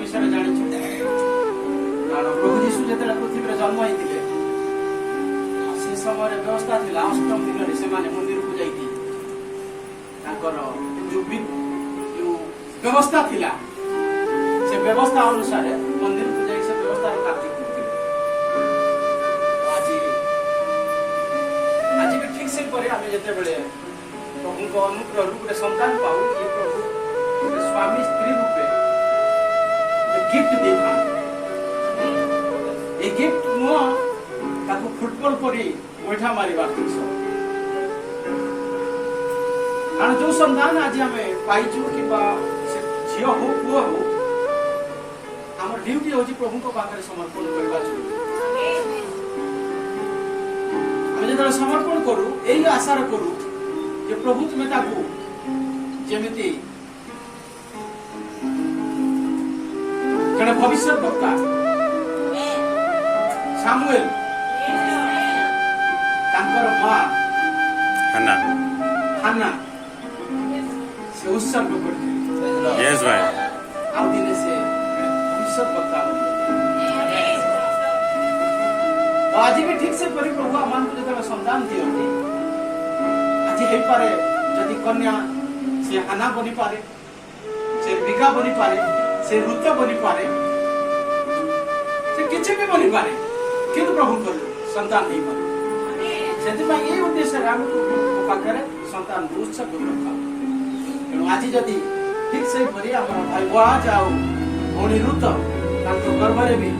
ବିଷୟରେ ଜାଣିଛୁ। କାରଣ ପ୍ରଭୁ ଯୀଶୁ ଯେତେବେଳେ ପୃଥିବୀରେ ଜନ୍ମ ହେଇଥିଲେ ସେ ସମୟରେ ବ୍ୟବସ୍ଥା ଥିଲା ଅଷ୍ଟମ ଦିନରେ ସେମାନେ ମନ୍ଦିରକୁ ଯାଇକି ତାଙ୍କର ଯୋଉ ବ୍ୟବସ୍ଥା ଥିଲା ସେ ବ୍ୟବସ୍ଥା ଅନୁସାରେ ମନ୍ଦିରକୁ ଯାଇ ସେ ବ୍ୟବସ୍ଥାର କାର୍ଯ୍ୟ କରୁଥିଲେ। ଆଜି ବି ଠିକ ସେପରି ଆମେ ଯେତେବେଳେ ପ୍ରଭୁଙ୍କ ଅନୁଗ୍ରହରୁ ଗୋଟେ ସନ୍ତାନ ପାଉ ଏ ପ୍ରଭୁ ଗୋଟେ ସ୍ୱାମୀ ସ୍ତ୍ରୀ ରୂପେ गिफ्ट देखा ए गिफ्ट नुआ ताको फुटबॉल परी बैठा मारिबार जिनिस कारण जो संतान आज हमें पाइछु किबा से झियो हो पुओ हो हमर ड्यूटी होची प्रभु को पाखरे समर्पण करबा छु। हम जेतरा समर्पण करू एई आशा करू जे प्रभु तुमे ताको जेमिति जड़े भविष्य वक्ता सामुएल तांकर मां हन्ना से उत्सर्ग करथिले। यस भाई आउ दिने से भविष्य वक्ता आज भी ठीक से परि प्रभु आमान को जतरा संतान दियंती आज हे पारे जदि कन्या से हन्ना बनि पारे से बिका बनि पारे से ऋतु बनी पारे से किसी भी बनी पारे किंतु प्रभु को संतान नहीं पारे से ये उद्देश्य पाखे संतान उत्सव रखा तेणु आज जदि ठीक से परी भाई बोआज आ भौणी ऋतु गर्भरे भी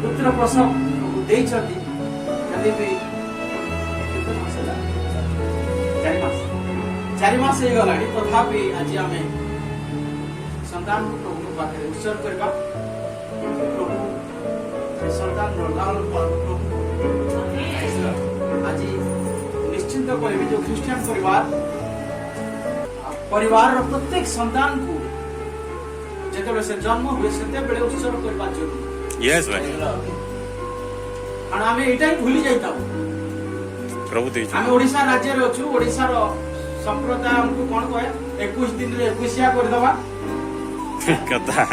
पुत्र प्रसव देइछथि जदि भी 4 मास हो गला तथापि आज आम संतान को प्रभु पाखे उत्सर्ग करबा प्रभु संतान लालन पालन आज निश्चिंत कहबी जो ख्रिस्टियन परिवार प्रत्येक संतान को जेतेबे से जन्म हुए सेते बेले उत्सर्ग करबा जरूरी। यस भाई आमे एटा ही भूली जाइता प्रभु दे आमे ओडिसा राज्य रे अछु ओडिसा रो संप्रदाय हमको कोन कहे 21 दिन रे 21 कर दबा कथा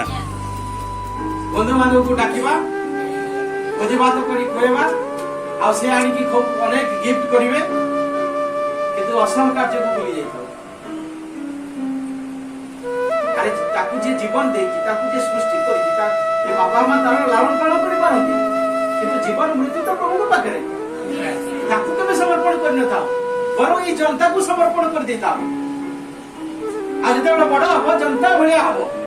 बंधु बांधव को डाकिबा भोजी भात करी खोएबा आ से आनी की खूब अनेक गिफ्ट करिवे किंतु असल कार्य को भूली जाइता अरे ताकू जे जीवन देकी ताकू जे सृष्टि करी ता ए बाबा मां तार लालन पालन करि पारंती किंतु जीवन मृत्यु तो प्रभु को पाखरे ताकू केबे समर्पण करन था बरो ई जनता को समर्पण कर देता आज जेते बड़ा हो जनता भलिया हो।